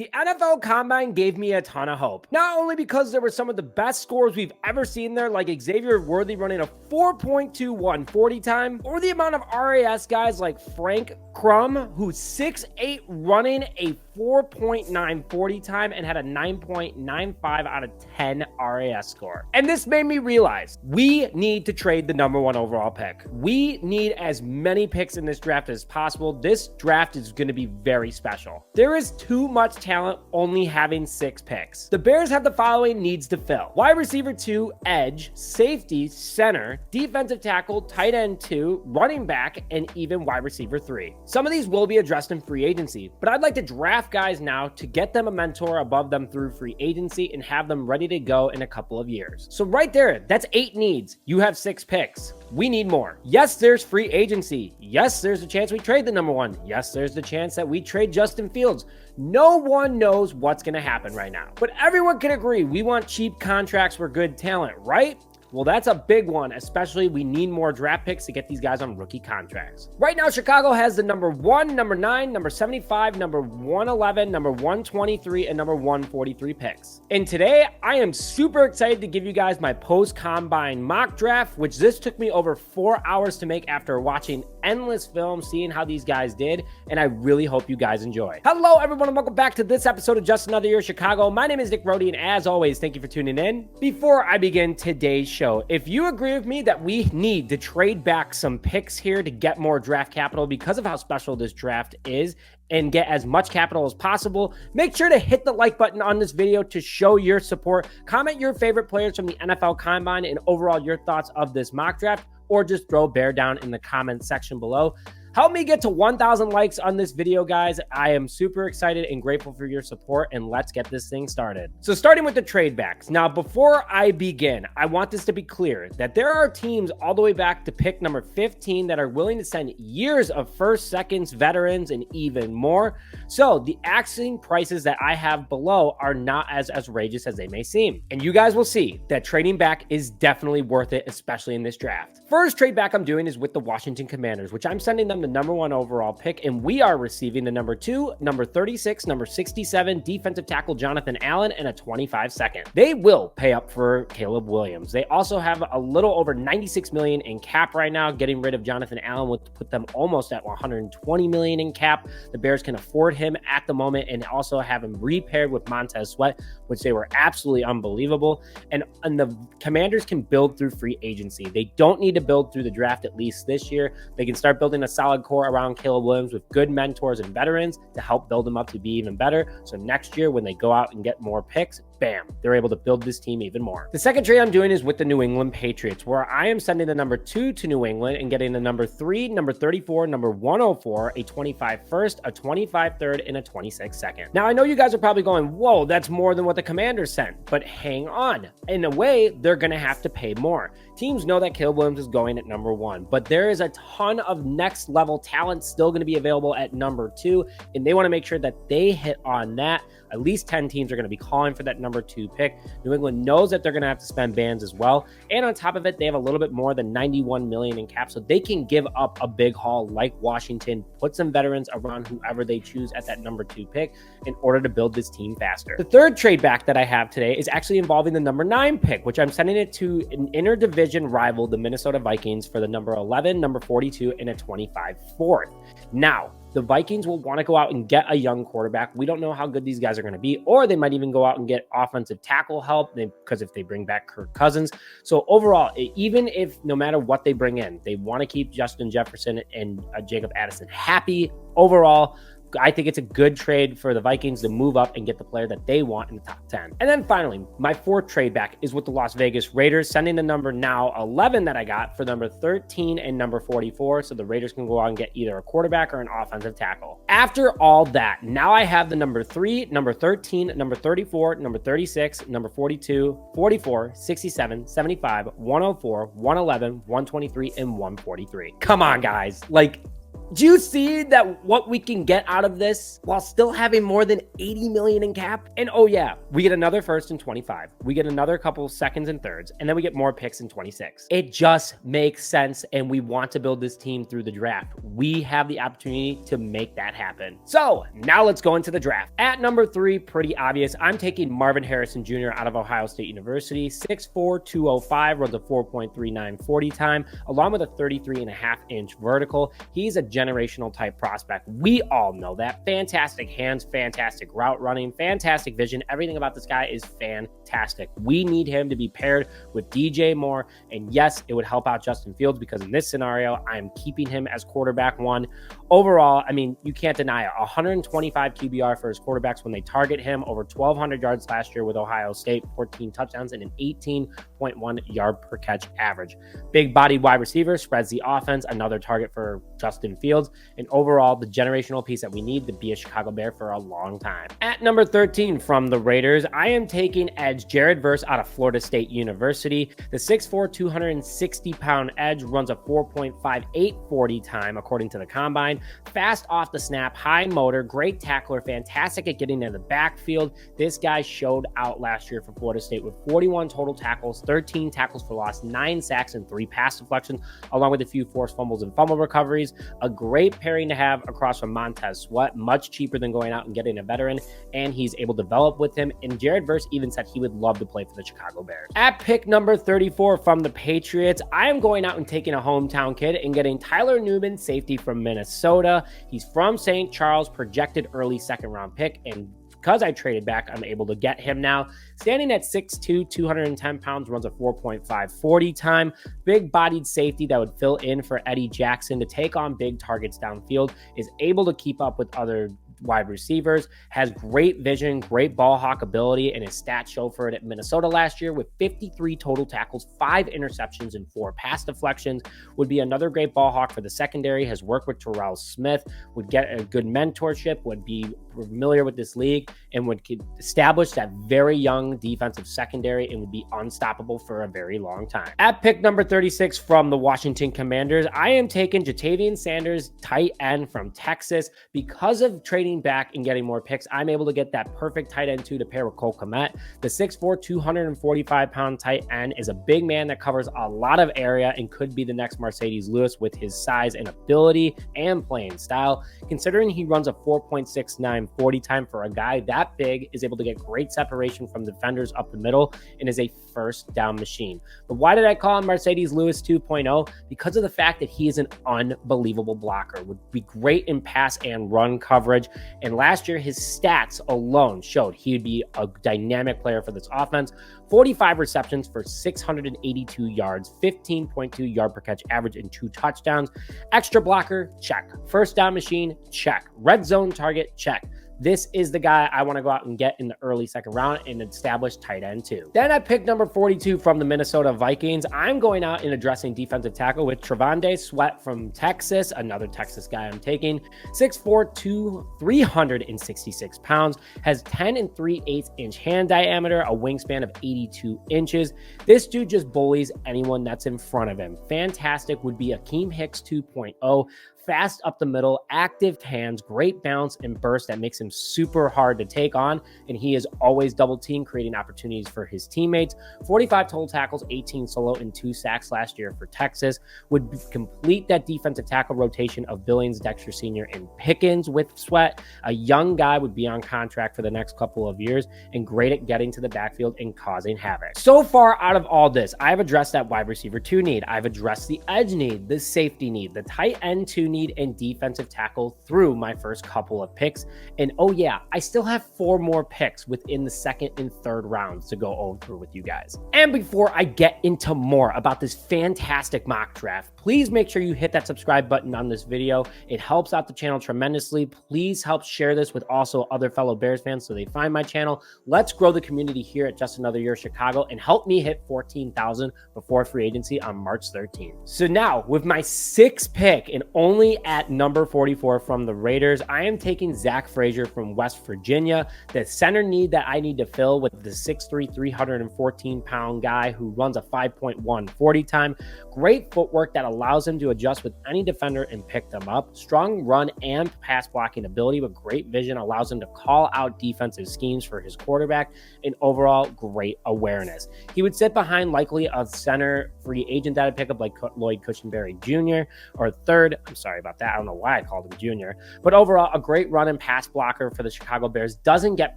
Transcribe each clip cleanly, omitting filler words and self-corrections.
The NFL Combine gave me a ton of hope, not only because there were some of the best scores we've ever seen there, like Xavier Worthy running a 4.21 40 time, or the amount of RAS guys like Frank Crum, who's 6'8", running a 4.9 40 time and had a 9.95 out of 10 RAS score. And this made me realize we need to trade the #1 overall pick. We need as many picks in this draft as possible. This draft is going to be very special. There is too much talent only having 6 picks. The Bears have the following needs to fill: wide receiver 2, edge, safety, center, defensive tackle, tight end 2, running back, and even wide receiver 3. Some of these will be addressed in free agency, but I'd like to draft guys now to get them a mentor above them through free agency and have them ready to go in a couple of years. So right there, that's 8 needs. You have 6 picks. We need more. Yes, there's free agency. Yes, there's a chance we trade the #1. Yes, there's the chance that we trade Justin Fields. No one knows what's going to happen right now, but everyone can agree we want cheap contracts for good talent, right? Well, that's a big one, especially we need more draft picks to get these guys on rookie contracts. Right now, Chicago has the #1, #9, #75, #111, #123, and #143 picks. And today, I am super excited to give you guys my post-combine mock draft, which this took me over 4 hours to make after watching endless film, seeing how these guys did, and I really hope you guys enjoy. Hello, everyone, and welcome back to this episode of Just Another Year Chicago. My name is Nick Brody, and as always, thank you for tuning in. Before I begin today's show, if you agree with me that we need to trade back some picks here to get more draft capital because of how special this draft is and get as much capital as possible, make sure to hit the like button on this video to show your support. Comment your favorite players from the NFL Combine and overall your thoughts of this mock draft, or just throw bear down in the comment section below. Help me get to 1,000 likes on this video, guys. I am super excited and grateful for your support, and let's get this thing started. So starting with the trade backs. Now, before I begin, I want this to be clear that there are teams all the way back to pick number 15 that are willing to send years of first, seconds, veterans, and even more. So the asking prices that I have below are not as outrageous as they may seem. And you guys will see that trading back is definitely worth it, especially in this draft. First trade back I'm doing is with the Washington Commanders, which I'm sending them the #1 overall pick, and we are receiving the #2, #36, #67 defensive tackle Jonathan Allen, and a 25 second. They will pay up for Caleb Williams. They also have a little over $96 million in cap right now. Getting rid of Jonathan Allen would put them almost at $120 million in cap. The Bears can afford him at the moment and also have him repaired with Montez Sweat, which they were absolutely unbelievable. And the Commanders can build through free agency. They don't need to build through the draft, at least this year. They can start building a solid core around Caleb Williams with good mentors and veterans to help build them up to be even better. So next year, when they go out and get more picks, bam, they're able to build this team even more. The second trade I'm doing is with the New England Patriots, where I am sending the #2 to New England and getting the #3, #34, #104, a 25 first, a 25 third, and a 26 second. Now, I know you guys are probably going, whoa, that's more than what the Commanders sent, but hang on. In a way, they're going to have to pay more. Teams know that Caleb Williams is going at #1, but there is a ton of next level talent still going to be available at #2, and they want to make sure that they hit on that. At least 10 teams are going to be calling for that #2 pick. New England knows that they're going to have to spend bands as well. And on top of it, they have a little bit more than $91 million in cap, so they can give up a big haul like Washington, put some veterans around whoever they choose at that #2 pick in order to build this team faster. The third trade back that I have today is actually involving the #9 pick, which I'm sending it to an interdivision rival, the Minnesota Vikings, for the #11, #42, and a 25 fourth. Now, the Vikings will want to go out and get a young quarterback. We don't know how good these guys are going to be, or they might even go out and get offensive tackle help because if they bring back Kirk Cousins. So overall, even if no matter what they bring in, they want to keep Justin Jefferson and Jacob Addison happy overall. I think it's a good trade for the Vikings to move up and get the player that they want in the top 10. And then finally, my fourth trade back is with the Las Vegas Raiders, sending the number now 11 that I got for #13 and #44, so the Raiders can go out and get either a quarterback or an offensive tackle. After all that, now I have the #3, #13, #34, #36, #42, 44, 67, 75, 104, 111, 123, and 143. Come on, guys. Like, Do you see that what we can get out of this while still having more than 80 million in cap? And oh yeah, we get another first in 25. We get another couple seconds and thirds, and then we get more picks in 26. It just makes sense, and we want to build this team through the draft. We have the opportunity to make that happen. So now let's go into the draft. At number 3, pretty obvious, I'm taking Marvin Harrison Jr. out of Ohio State University. 6'4", 205, runs a 4.39 40 time, along with a 33.5-inch vertical. He's a generational type prospect. We all know that. Fantastic hands, fantastic route running, fantastic vision. Everything about this guy is fantastic. We need him to be paired with DJ Moore. And yes, it would help out Justin Fields because in this scenario, I'm keeping him as quarterback 1. Overall, I mean, you can't deny it. 125 QBR for his quarterbacks when they target him, over 1,200 yards last year with Ohio State, 14 touchdowns, and an 18.1 yard per catch average. Big bodied wide receiver, spreads the offense, another target for Justin Fields, and overall, the generational piece that we need to be a Chicago Bear for a long time. At number 13 from the Raiders, I am taking edge Jared Verse out of Florida State University. The 6'4", 260-pound edge runs a 4.58 40 time, according to the combine. Fast off the snap, high motor, great tackler, fantastic at getting in the backfield. This guy showed out last year for Florida State with 41 total tackles, 13 tackles for loss, 9 sacks, and 3 pass deflections, along with a few forced fumbles and fumble recoveries. A great pairing to have across from Montez Sweat, much cheaper than going out and getting a veteran, and he's able to develop with him. And Jared Verse even said he would love to play for the Chicago Bears. At pick number 34 from the Patriots, I am going out and taking a hometown kid and getting Tyler Newman, safety from Minnesota. He's from St. Charles, projected early second-round pick, and because I traded back, I'm able to get him now. Standing at 6'2", 210 pounds, runs a 4.5 40 time. Big-bodied safety that would fill in for Eddie Jackson to take on big targets downfield, is able to keep up with other wide receivers, has great vision, great ball hawk ability, and his stats show for it at Minnesota last year with 53 total tackles, 5 interceptions, and 4 pass deflections. Would be another great ball hawk for the secondary, has worked with Terrell Smith, would get a good mentorship, would be familiar with this league, and would establish that very young defensive secondary and would be unstoppable for a very long time. At pick number 36 from the Washington Commanders, I am taking Jatavian Sanders, tight end from Texas. Because of trading back and getting more picks, I'm able to get that perfect tight end 2 to pair with Cole Kmet. The 6'4", 245-pound tight end is a big man that covers a lot of area and could be the next Mercedes Lewis with his size and ability and playing style. Considering he runs a 4.69 40 time for a guy that big, is able to get great separation from defenders up the middle, and is a first down machine. But why did I call him Mercedes Lewis 2.0? Because of the fact that he is an unbelievable blocker, would be great in pass and run coverage. And last year, his stats alone showed he would be a dynamic player for this offense. 45 receptions for 682 yards, 15.2 yard per catch average, and 2 touchdowns. Extra blocker, check. First down machine, check. Red zone target, check. This is the guy I want to go out and get in the early second round and establish tight end 2. Then at pick number 42 from the Minnesota Vikings, I'm going out and addressing defensive tackle with Trevonde Sweat from Texas, another Texas guy I'm taking. 6'4", 366 pounds, has 10 3/8 inch hand diameter, a wingspan of 82 inches. This dude just bullies anyone that's in front of him. Fantastic, would be Akeem Hicks 2.0. Fast up the middle, active hands, great bounce and burst that makes him super hard to take on, and he is always double team, creating opportunities for his teammates. 45 total tackles, 18 solo, and 2 sacks last year for Texas. Would complete that defensive tackle rotation of Billings, Dexter Sr., and Pickens with Sweat. A young guy, would be on contract for the next couple of years, and great at getting to the backfield and causing havoc. So far out of all this, I've addressed that wide receiver 2 need. I've addressed the edge need, the safety need, the tight end 2 need, and defensive tackle through my first couple of picks. And oh yeah, I still have 4 more picks within the second and third rounds to go over with you guys. And before I get into more about this fantastic mock draft, please make sure you hit that subscribe button on this video. It helps out the channel tremendously. Please help share this with also other fellow Bears fans so they find my channel. Let's grow the community here at Just Another Year Chicago and help me hit 14,000 before free agency on March 13th. So now with my 6th pick and only Finally, at number 44 from the Raiders, I am taking Zach Frazier from West Virginia, the center need that I need to fill with the 6'3", 314-pound guy who runs a 5.1 40 time. Great footwork that allows him to adjust with any defender and pick them up. Strong run and pass blocking ability, but great vision allows him to call out defensive schemes for his quarterback, and overall great awareness. He would sit behind likely a center free agent that I'd pick up like Lloyd Cushenberry Jr. or third. I'm sorry about that. I don't know why I called him Jr. But overall, a great run and pass blocker for the Chicago Bears. Doesn't get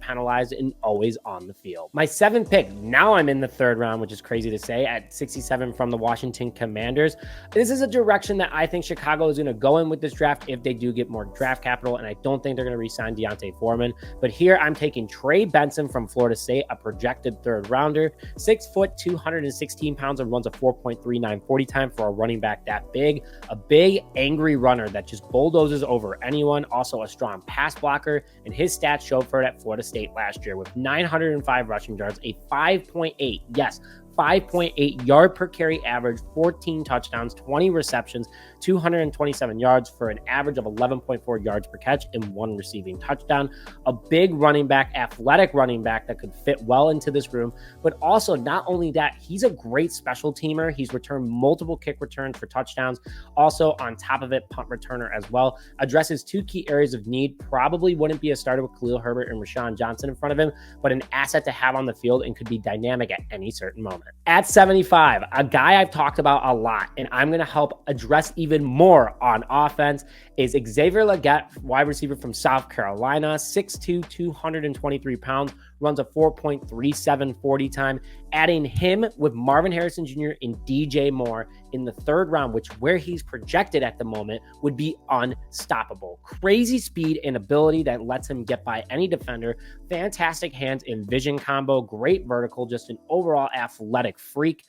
penalized and always on the field. My 7th pick, now I'm in the 3rd round, which is crazy to say, at 67 from the Washington Commanders. This is a direction that I think Chicago is going to go in with this draft if they do get more draft capital, and I don't think they're going to re-sign Deontay Foreman. But here I'm taking Trey Benson from Florida State, a projected 3rd rounder, 6 foot, 216 pounds, and runs a 4.39 40 time for a running back that big. A big, angry runner that just bulldozes over anyone. Also a strong pass blocker, and his stats showed for it at Florida State last year with 905 rushing yards, a 5.8, yes, 5.8 yard per carry average, 14 touchdowns, 20 receptions, 227 yards for an average of 11.4 yards per catch and 1 receiving touchdown. A big running back, athletic running back that could fit well into this room. But also, not only that, he's a great special teamer. He's returned multiple kick returns for touchdowns. Also, on top of it, punt returner as well. Addresses 2 key areas of need. Probably wouldn't be a starter with Khalil Herbert and Rashawn Johnson in front of him, but an asset to have on the field and could be dynamic at any certain moment. At 75, a guy I've talked about a lot, and I'm going to help address even more on offense, is Xavier Legette, wide receiver from South Carolina, 6'2", 223 pounds, runs a 4.37 40 time. Adding him with Marvin Harrison Jr. and DJ Moore in the 3rd round, which where he's projected at the moment, would be unstoppable. Crazy speed and ability that lets him get by any defender. Fantastic hands and vision combo. Great vertical. Just an overall athletic freak.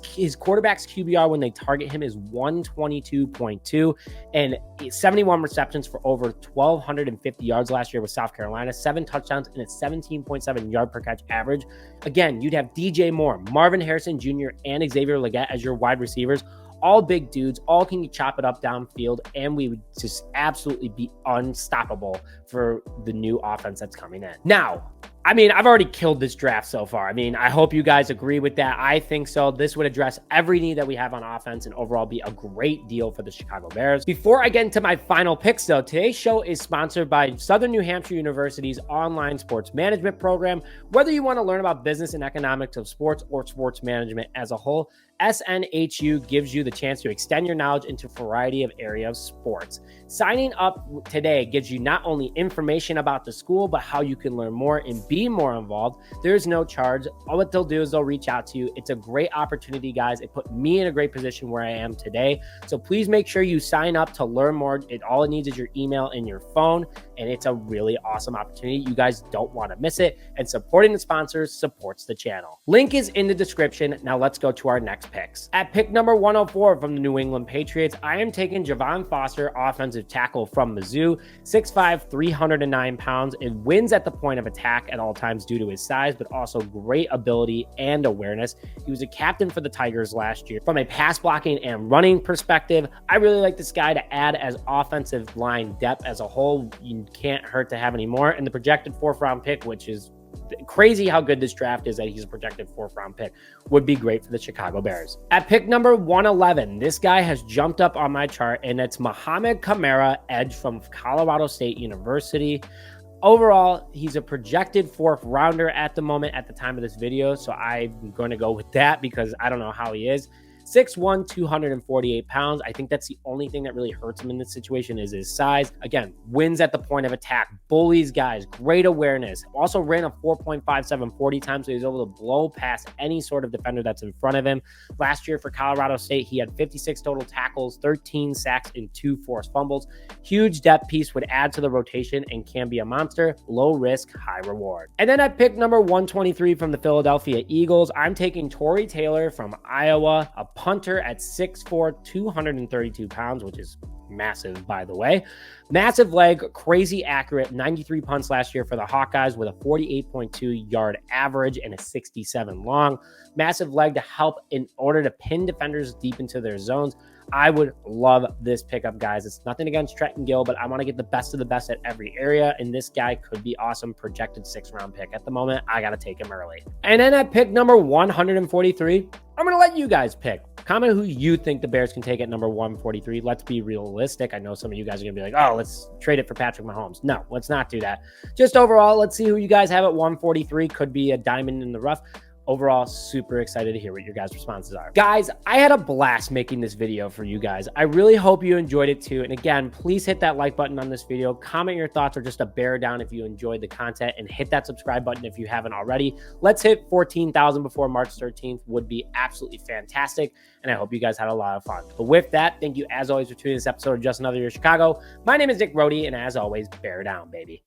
His quarterback's QBR when they target him is 122.2 and 71 receptions for over 1,250 yards last year with South Carolina. 7 touchdowns and a 17.7 yard per catch average. Again, you'd have DJ Moore, Marvin Harrison Jr., and Xavier Legette as your wide receivers. All big dudes, all can chop it up downfield, and we would just absolutely be unstoppable for the new offense that's coming in. Now, I mean, I've already killed this draft so far. I mean, I hope you guys agree with that. I think so. This would address every need that we have on offense and overall be a great deal for the Chicago Bears. Before I get into my final picks, though, today's show is sponsored by Southern New Hampshire University's online sports management program. Whether you want to learn about business and economics of sports or sports management as a whole, SNHU gives you the chance to extend your knowledge into a variety of areas of sports. Signing up today gives you not only information about the school, but how you can learn more and be more involved. There's no charge. All what they'll do is they'll reach out to you. It's a great opportunity, guys. It put me in a great position where I am today. So please make sure you sign up to learn more. All it needs is your email and your phone, and it's a really awesome opportunity. You guys don't want to miss it. And supporting the sponsors supports the channel. Link is in the description. Now let's go to our next picks. At pick number 104 from the New England Patriots, I am taking Javon Foster, offensive tackle from Mizzou, 6'5", 309 pounds, and wins at the point of attack at all times due to his size, but also great ability and awareness. He was a captain for the Tigers last year. From a pass blocking and running perspective, I really like this guy to add as offensive line depth as a whole. You can't hurt to have any more. And the projected 4th round pick, which is crazy how good this draft is that he's a projected 4th round pick, would be great for the Chicago Bears. At pick number 111, this guy has jumped up on my chart, and it's Mohamed Kamara, edge from Colorado State University. Overall, he's a projected 4th rounder at the moment at the time of this video, so I'm going to go with that because I don't know how he is. 6'1", 248 pounds. I think that's the only thing that really hurts him in this situation is his size. Again, wins at the point of attack, bullies guys, great awareness. Also ran a 4.57 40 times, so he's able to blow past any sort of defender that's in front of him. Last year for Colorado State, he had 56 total tackles, 13 sacks, and 2 forced fumbles. Huge depth piece, would add to the rotation and can be a monster. Low risk, high reward. And then at pick number 123 from the Philadelphia Eagles, I'm taking Torrey Taylor from Iowa, a punter at 6'4", 232 pounds, which is massive, by the way. Massive leg, crazy accurate, 93 punts last year for the Hawkeyes with a 48.2 yard average and a 67 long. Massive leg to help in order to pin defenders deep into their zones. I would love this pickup, guys. It's nothing against Trenton Gill, but I want to get the best of the best at every area, and this guy could be awesome. Projected 6th-round pick at the moment. I got to take him early. And then at pick number 143, I'm going to let you guys pick. Comment who you think the Bears can take at number 143. Let's be realistic. I know some of you guys are going to be like, oh, let's trade it for Patrick Mahomes. No, let's not do that. Just overall, let's see who you guys have at 143. Could be a diamond in the rough. Overall, super excited to hear what your guys' responses are. Guys, I had a blast making this video for you guys. I really hope you enjoyed it too. And again, please hit that like button on this video. Comment your thoughts or just a bear down if you enjoyed the content, and hit that subscribe button if you haven't already. Let's hit 14,000 before March 13th. Would be absolutely fantastic. And I hope you guys had a lot of fun. But with that, thank you as always for tuning in this episode of Just Another Year Chicago. My name is Nick Brody, and as always, bear down, baby.